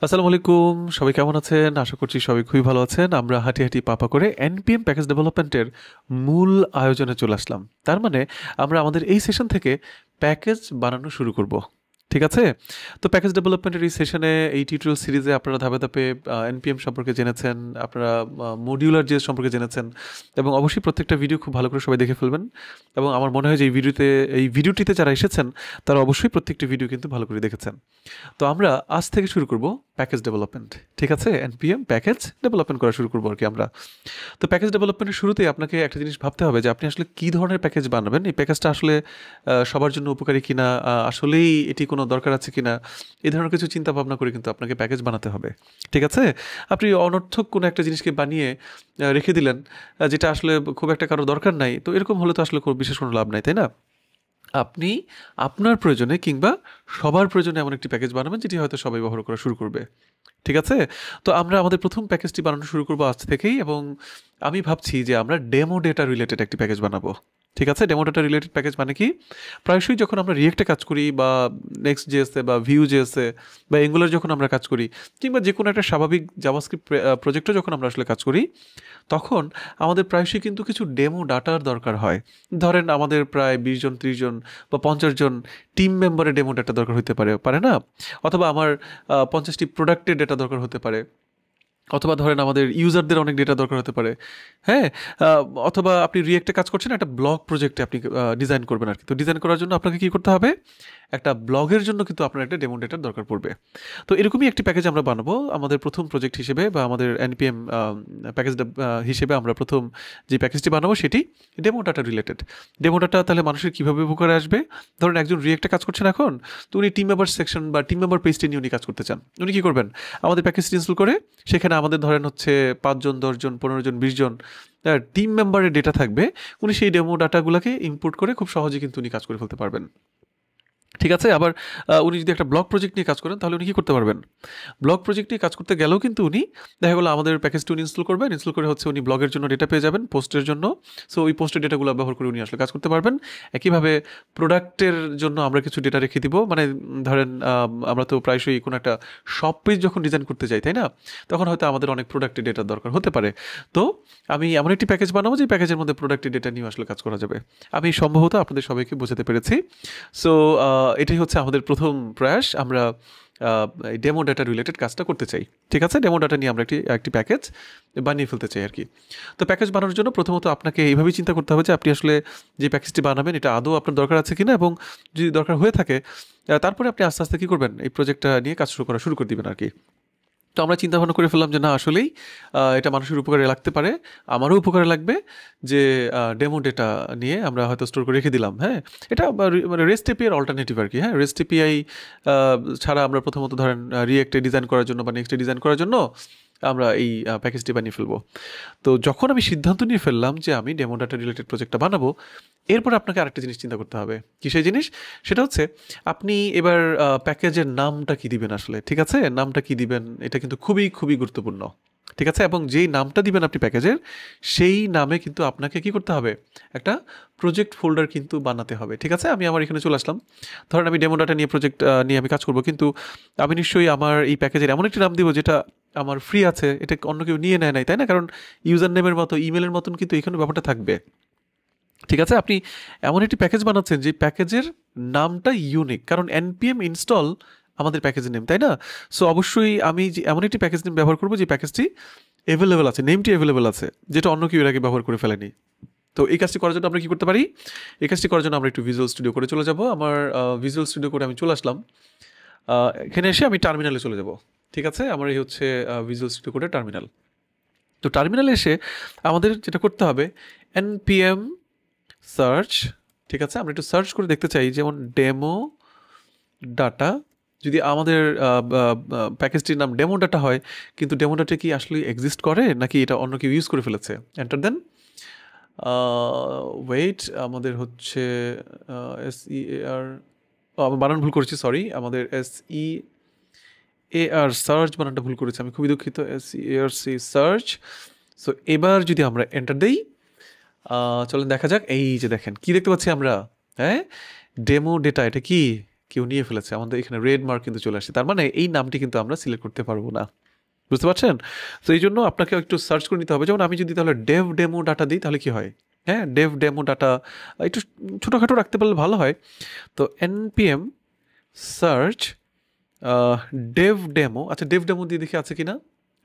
আসসালামু আলাইকুম। সবাই কেমন আছেন? আশা করছি সবাই খুবই ভালো আছেন। আমরা হাঁটি, হাঁটি পা, পা করে এনপিএম প্যাকেজ ডেভেলপমেন্টের মূল আয়োজনে চলে আসলাম। তার মানে আমরা আমাদের এই সেশন থেকে প্যাকেজ বানানো শুরু করব। ঠিক আছে? তো প্যাকেজ ডেভেলপমেন্টের এই সেশনে এই টিউটোরিয়াল সিরিজে আপনারা ধাপে, ধাপে এনপিএম সম্পর্কে জেনেছেন, আপনারা মডিউলার জেএস সম্পর্কে জেনেছেন এবং অবশ্যই প্রত্যেকটা ভিডিও খুব ভালো করে সবাই দেখে ফেলবেন। এবং আমার মনে হয় যে এই ভিডিওটিতে যারা এসেছেন তারা অবশ্যই প্রত্যেকটি ভিডিও কিন্তু ভালো করে দেখেছেন। তো আমরা আজ থেকে শুরু করব প্যাকেজ ডেভেলপমেন্ট। ঠিক আছে? এনপিএম প্যাকেজ ডেভেলপমেন্ট করা শুরু করবো আর কি আমরা। তো প্যাকেজ ডেভেলপমেন্টের শুরুতেই আপনাকে একটা জিনিস ভাবতে হবে যে আপনি আসলে কী ধরনের প্যাকেজ বানাবেন, এই প্যাকেজটা আসলে সবার জন্য উপকারী কিনা, আসলেই এটি কোনো দরকার আছে কিনা, এই ধরনের কিছু চিন্তা ভাবনা করে কিন্তু আপনাকে প্যাকেজ বানাতে হবে। ঠিক আছে? আপনি অনর্থক কোনো একটা জিনিসকে বানিয়ে রেখে দিলেন, যেটা আসলে খুব একটা কারো দরকার নাই, তো এরকম হলে তো আসলে খুব বিশেষ কোনো লাভ নাই, তাই না? আপনি আপনার প্রয়োজনে কিংবা সবার প্রয়োজনে এমন একটি প্যাকেজ বানাবেন যেটি হয়তো সবাই ব্যবহার করা শুরু করবে। ঠিক আছে? তো আমরা আমাদের প্রথম প্যাকেজটি বানানো শুরু করব আজ থেকেই, এবং আমি ভাবছি যে আমরা ডেমো ডেটা রিলেটেড একটি প্যাকেজ বানাবো। ঠিক আছে? ডেমো ডেটা রিলেটেড প্যাকেজ মানে কি? প্রায়শই যখন আমরা রিয়েক্টে কাজ করি বা নেক্সট জেএসে বা ভিউ জেএসে বা এঙ্গুলার যখন আমরা কাজ করি, কিংবা যে কোনো একটা স্বাভাবিক জাভাস্ক্রিপ্ট প্রজেক্টও যখন আমরা আসলে কাজ করি, তখন আমাদের প্রায়শই কিন্তু কিছু ডেমো ডাটার দরকার হয়। ধরেন আমাদের প্রায় 20 জন, 30 জন বা 50 জন টিম মেম্বারের ডেমো ডাটা দরকার হতে পারে, পারে না? অথবা আমার 50টি প্রোডাক্টের ডেটা দরকার হতে পারে। অথবা ধরেন আমাদের ইউজারদের অনেক ডেটা দরকার হতে পারে। হ্যাঁ? অথবা আপনি রিয়েক্টে কাজ করছেন, একটা ব্লগ প্রজেক্টে আপনি ডিজাইন করবেন আর কি। তো ডিজাইন করার জন্য আপনাকে কী করতে হবে? একটা ব্লগের জন্য কিন্তু আপনার একটা ডেমো ডেটার দরকার পড়বে। তো এরকমই একটি প্যাকেজ আমরা বানাবো আমাদের প্রথম প্রজেক্ট হিসেবে, বা আমাদের এনপিএম প্যাকেজ হিসেবে আমরা প্রথম যে প্যাকেজটি বানাবো সেটি demo data related. Demo data তাহলে মানুষের কীভাবে উপকারে আসবে? ধরুন একজন রিয়েক্টে কাজ করছেন এখন, তো উনি টিম মেম্বার সেকশন বা টিম মেম্বার পেজটি নিয়ে উনি কাজ করতে চান। উনি কী করবেন? আমাদের প্যাকেজটি ইনস্টল করে সেখানে আমাদের ধরেন হচ্ছে 5 জন, 10 জন, 15 জন, 20 জন টিম মেম্বারের ডেটা থাকবে। উনি সেই ডেমো ডাটাগুলোকে ইনপুট করে খুব সহজে কিন্তু উনি কাজ করে ফেলতে পারবেন। ঠিক আছে? আবার উনি যদি একটা ব্লগ প্রজেক্ট নিয়ে কাজ করেন তাহলে উনি কী করতে পারবেন? ব্লগ প্রজেক্ট নিয়ে কাজ করতে গেলেও কিন্তু উনি দেখা গেলো আমাদের প্যাকেজটি উনি ইনস্টল করবেন। ইনস্টল করে হচ্ছে উনি ব্লগের জন্য ডেটা পেয়ে যাবেন, পোস্টের জন্য। সো ওই পোস্টের ডেটাগুলো ব্যবহার করে উনি আসলে কাজ করতে পারবেন। একইভাবে প্রোডাক্টের জন্য আমরা কিছু ডেটা রেখে দিব। মানে ধরেন আমরা তো প্রায়শই কোনো একটা শপ পেজ যখন ডিজাইন করতে যাই, তাই না? তখন হয়তো আমাদের অনেক প্রোডাক্টের ডেটার দরকার হতে পারে। তো আমি এমন একটি প্যাকেজ বানাবো যে প্যাকেজের মধ্যে প্রোডাক্টের ডেটা নিয়ে আসলে কাজ করা যাবে। আমি সম্ভবত আপনাদের সবাইকে বোঝাতে পেরেছি। সো এটাই হচ্ছে আমাদের প্রথম প্রয়াস। আমরা এই ডেমো ডাটা রিলেটেড কাজটা করতে চাই। ঠিক আছে? ডেমো ডাটা নিয়ে আমরা একটি প্যাকেজ বানিয়ে ফেলতে চাই আর কি। তো প্যাকেজ বানানোর জন্য প্রথমত আপনাকে এইভাবেই চিন্তা করতে হবে যে আপনি আসলে যে প্যাকেজটি বানাবেন এটা আদৌ আপনার দরকার আছে কিনা, এবং যদি দরকার হয়ে থাকে তারপরে আপনি আস্তে আস্তে কী করবেন? এই প্রজেক্টটা নিয়ে কাজ শুরু করে দিবেন আর কি। তো আমরা চিন্তা ভাবনা করে ফেললাম যে না, আসলেই এটা মানুষের উপকারে লাগতে পারে, আমারও উপকারে লাগবে, যে ডেমো ডেটা নিয়ে আমরা হয়তো স্টোর করে রেখে দিলাম। হ্যাঁ? এটা মানে রেস্ট এপিআই এর অল্টারনেটিভ আর কি। হ্যাঁ? রেস্ট এপিআই ছাড়া আমরা প্রথমত ধরেন রিয়েক্টে ডিজাইন করার জন্য বা নেক্সটে ডিজাইন করার জন্য আমরা এই প্যাকেজটি বানিয়ে ফেলবো। তো যখন আমি সিদ্ধান্ত নিয়ে ফেললাম যে আমি ডেমো ডাটা রিলেটেড প্রজেক্টটা বানাবো, এরপর আপনাকে আরেকটা জিনিস চিন্তা করতে হবে। কী সেই জিনিস? সেটা হচ্ছে আপনি এবার প্যাকেজের নামটা কী দিবেন আসলে। ঠিক আছে? নামটা কী দিবেন এটা কিন্তু খুবই, খুবই গুরুত্বপূর্ণ। ঠিক আছে? এবং যেই নামটা দিবেন আপনি প্যাকেজের, সেই নামে কিন্তু আপনাকে কী করতে হবে? একটা প্রজেক্ট ফোল্ডার কিন্তু বানাতে হবে। ঠিক আছে? আমি আমার এখানে চলে আসলাম। ধরেন আমি ডেমো ডাটা নিয়ে প্রজেক্ট নিয়ে আমি কাজ করব, কিন্তু আমি নিশ্চয়ই আমার এই প্যাকেজের এমন একটি নাম দিব যেটা আমার ফ্রি আছে, এটা অন্য কেউ নিয়ে নেয় নাই, তাই না? কারণ ইউজার নেমের মতো, ইমেলের মতন কিন্তু এখানে ব্যাপারটা থাকবে। ঠিক আছে? আপনি এমন একটি প্যাকেজ বানাচ্ছেন যে প্যাকেজের নামটা ইউনিক, কারণ npm ইনস্টল আমাদের প্যাকেজের নেম, তাই না? সো অবশ্যই আমি যে এমন একটি প্যাকেজ নেম ব্যবহার করব যে প্যাকেজটি অ্যাভেলেবল আছে, নেমটি অ্যাভেলেবল আছে, যেটা অন্য কেউ এর আগে ব্যবহার করে ফেলেনি। তো এই কাজটি করার জন্য আমরা কী করতে পারি? এই কাজটি করার জন্য আমরা একটু ভিজুয়াল স্টুডিও করে চলে যাব। আমার ভিজুয়াল স্টুডিও করে আমি চলে আসলাম। এখানে এসে আমি টার্মিনালে চলে যাব। ঠিক আছে? আমার এই হচ্ছে ভিজুয়াল স্টুডিও কোডের টার্মিনাল। তো টার্মিনালে এসে আমাদের যেটা করতে হবে, npm সার্চ। ঠিক আছে? আমরা একটু সার্চ করে দেখতে চাই, যেমন ডেমো ডাটা। যদি আমাদের প্যাকেজটির নাম ডেমো ডাটা হয়, কিন্তু ডেমো ডাটা কি আসলে এক্সিস্ট করে নাকি এটা অন্য কেউ ইউজ করে ফেলেছে? এন্টার দেন। ওয়েট, আমাদের হচ্ছে SEAR, আমি বানান ভুল করেছি, সরি। আমাদের SEAR সার্চ বানানটা ভুল করেছি, আমি খুবই দুঃখিত। SEARC search. সো এবার যদি আমরা এন্টার দেই, চলেন দেখা যাক। এই যে দেখেন, কি দেখতে পাচ্ছি আমরা? হ্যাঁ? Demo data. এটা কি? কেউ নিয়ে ফেলেছে, আমাদের এখানে রেড মার্ক কিন্তু চলে আসছে, তার মানে এই নামটি কিন্তু আমরা সিলেক্ট করতে পারবো না। বুঝতে পারছেন? তো এই জন্য আপনাকে একটু সার্চ করে নিতে হবে। যেমন আমি যদি তাহলে ডেভ ডেমো ডাটা দিই তাহলে কি হয়? হ্যাঁ, ডেভ ডেমো ডাটা একটু ছোটোখাটো রাখতে পারলে ভালো হয়। তো npm সার্চ ডেভ ডেমো, আচ্ছা ডেভ ডেমো দিয়ে দেখি আছে কি না।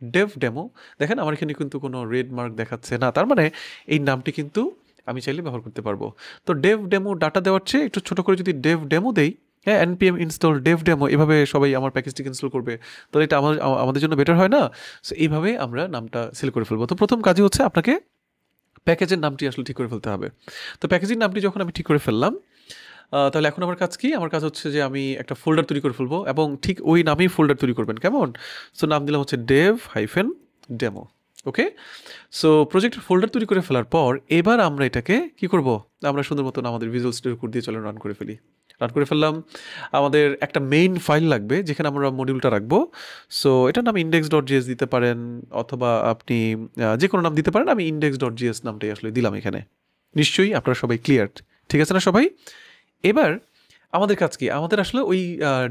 ডেভ ডেমো, দেখেন আমার এখানে কিন্তু কোনো রেড মার্ক দেখাচ্ছে না, তার মানে এই নামটি কিন্তু আমি চাইলে ব্যবহার করতে পারবো। তো ডেভ ডেমো ডাটা দেওয়ার চেয়ে একটু ছোটো করে যদি ডেভ ডেমো দেই, হ্যাঁ npm ইনস্টল ডেভ ডেমো, এভাবে সবাই আমার প্যাকেজটিকে ইনস্টল করবে, তাহলে এটা আমাদের জন্য বেটার হয় না? সো এইভাবে আমরা নামটা সিলেক্ট করে ফেলবো। তো প্রথম কাজই হচ্ছে আপনাকে প্যাকেজের নামটি আসলে ঠিক করে ফেলতে হবে। তো প্যাকেজের নামটি যখন আমি ঠিক করে ফেললাম, তাহলে এখন আমার কাজ কি? আমার কাজ হচ্ছে যে আমি একটা ফোল্ডার তৈরি করে ফেলবো, এবং ঠিক ওই নামেই ফোল্ডার তৈরি করবেন, কেমন? সো নাম দিলাম হচ্ছে dev-demo। ওকে, সো প্রজেক্টের ফোল্ডার তৈরি করে ফেলার পর এবার আমরা এটাকে কি করব? আমরা সুন্দর মতন আমাদের ভিজুয়াল স্টুডিও কোড দিয়ে চলে রান করে ফেলি। রান করে ফেললাম। আমাদের একটা মেইন ফাইল লাগবে যেখানে আমরা মডিউলটা রাখবো। সো এটার নাম index.js দিতে পারেন, অথবা আপনি যে কোনো নাম দিতে পারেন। আমি index.js নামটাই আসলে দিলাম এখানে। নিশ্চয়ই আপনারা সবাই ক্লিয়ার, ঠিক আছে না সবাই? এবার আমাদের কাজ কি? আমাদের আসলে ওই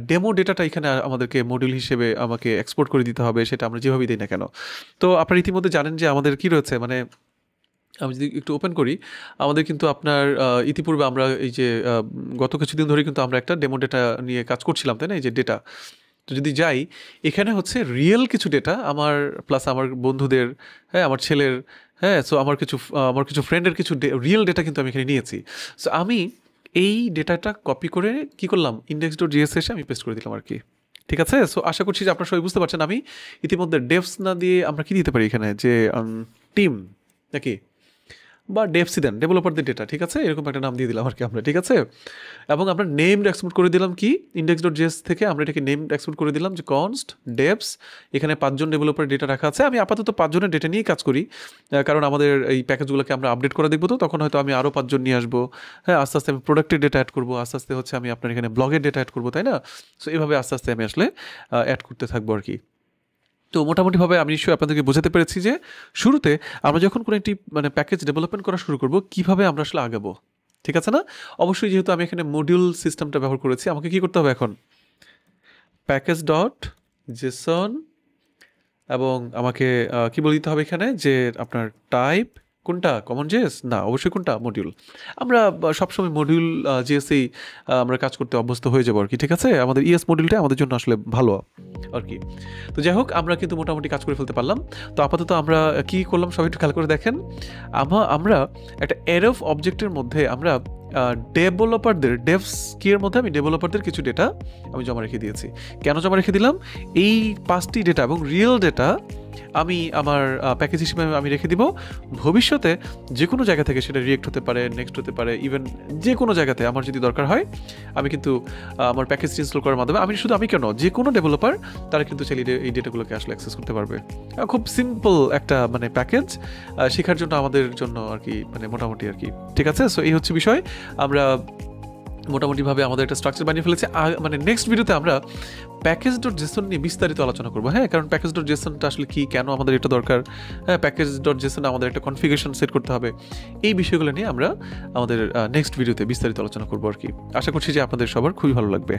ডেমো ডেটাটা এখানে আমাদেরকে মডিউল হিসেবে আমাকে এক্সপোর্ট করে দিতে হবে, সেটা আমরা যেভাবেই দিই না কেন। তো আপনারা ইতিমধ্যে জানেন যে আমাদের কি রয়েছে, মানে আমি যদি একটু ওপেন করি, আমাদের কিন্তু আপনার ইতিপূর্বে আমরা এই যে গত কিছুদিন ধরে কিন্তু আমরা একটা ডেমো ডেটা নিয়ে কাজ করছিলাম, তাই না? এই যে ডেটা, তো যদি যাই এখানে হচ্ছে রিয়েল কিছু ডেটা আমার, প্লাস আমার বন্ধুদের, হ্যাঁ আমার ছেলের, হ্যাঁ সো আমার কিছু ফ্রেন্ডের কিছু রিয়েল ডেটা কিন্তু আমি এখানে নিয়েছি। সো আমি এই ডেটাটা কপি করে কি করলাম, index.js এসে আমি পেস্ট করে দিলাম আর কি। ঠিক আছে? সো আশা করছি যে আপনারা সবাই বুঝতে পারছেন। আমি ইতিমধ্যে ডেভস না দিয়ে আমরা কি দিতে পারি এখানে, যে টিম নাকি, বা ডেভসি দেন, ডেভেলপারদের ডেটা, ঠিক আছে? এরকম একটা নাম দিয়ে দিলাম আর কি আমরা, ঠিক আছে? এবং আমরা নেমড এক্সপোর্ট করে দিলাম কি, index.js থেকে আমরা এটাকে নেমড এক্সপোর্ট করে দিলাম যে const devs, এখানে 5 জন ডেভেলপার ডেটা রাখা আছে। আমি আপাতত 5 জনের ডেটা নিয়েই কাজ করি, কারণ আমাদের এই প্যাকেজগুলোকে আমরা আপডেট করে দেখবো, তো তখন হয়তো আমি আরও 5 জন নিয়ে আসবো। হ্যাঁ, আস্তে আস্তে আমি প্রোডাক্টের ডেটা অ্যাড করবো, আস্তে আস্তে হচ্ছে আমি আপনার এখানে ব্লগের ডেটা অ্যাড করবো, তাই না? সো এইভাবে আস্তে আস্তে আমি আসলে অ্যাড করতে থাকবো আর কি। তো মোটামুটিভাবে আমি নিশ্চয়ই আপনাদেরকে বোঝাতে পেরেছি যে শুরুতে আমরা যখন কোনো একটি মানে প্যাকেজ ডেভেলপমেন্ট করা শুরু করব, কীভাবে আমরা আসলে আগাবো, ঠিক আছে না? অবশ্যই যেহেতু আমি এখানে মডিউল সিস্টেমটা ব্যবহার করেছি, আমাকে কি করতে হবে এখন, প্যাকেজ ডট জেসন, এবং আমাকে কি বলে দিতে হবে এখানে, যে আপনার টাইপ কোনটা, কমন জেএস না, অবশ্যই কোনটা, মডিউল। আমরা সবসময় মডিউল জেএসেই আমরা কাজ করতে অভ্যস্ত হয়ে যাবো আর কি, ঠিক আছে? আমাদের ইএস মডিউলটা আমাদের জন্য আসলে ভালো আর কি। তো যাই হোক, আমরা কিন্তু মোটামুটি কাজ করে ফেলতে পারলাম। তো আপাতত আমরা কি করলাম সবাই একটু খেয়াল করে দেখেন। আমরা একটা অ্যারে অবজেক্টের মধ্যে আমরা ডেভেলপারদের, ডেভস কি এর মধ্যে আমি ডেভেলপারদের কিছু ডেটা আমি জমা রেখে দিয়েছি। কেন জমা রেখে দিলাম? এই 5টি ডেটা এবং রিয়েল ডেটা আমি আমার প্যাকেজ হিসেবে আমি রেখে দিব। ভবিষ্যতে যে কোনো জায়গা থেকে সেটা রিয়েক্ট হতে পারে, নেক্সট হতে পারে, ইভেন যে কোনো জায়গাতে আমার যদি দরকার হয়, আমি কিন্তু আমার প্যাকেজটি ইনস্টল করার মাধ্যমে আমি কেন, যে কোনো ডেভেলপার তারা কিন্তু চাইলে এই ডেটাগুলোকে আসলে অ্যাক্সেস করতে পারবে। খুব সিম্পল একটা মানে প্যাকেজ, শেখার জন্য আমাদের জন্য আর কি, মানে মোটামুটি আর কি, ঠিক আছে? সো এই হচ্ছে বিষয়। আমরা মোটামুটিভাবে আমাদের একটা স্ট্রাকচার বানিয়ে ফেলেছি। মানে নেক্সট ভিডিওতে আমরা প্যাকেজ.json নিয়ে বিস্তারিত আলোচনা করবো। হ্যাঁ, কারণ প্যাকেজ.jsonটা আসলে কি, কেন আমাদের এটা দরকার, হ্যাঁ প্যাকেজ.json আমাদের একটা কনফিগারেশন সেট করতে হবে, এই বিষয়গুলো নিয়ে আমরা আমাদের নেক্সট ভিডিওতে বিস্তারিত আলোচনা করবো আর কি। আশা করছি যে আপনাদের সবার খুবই ভালো লাগবে।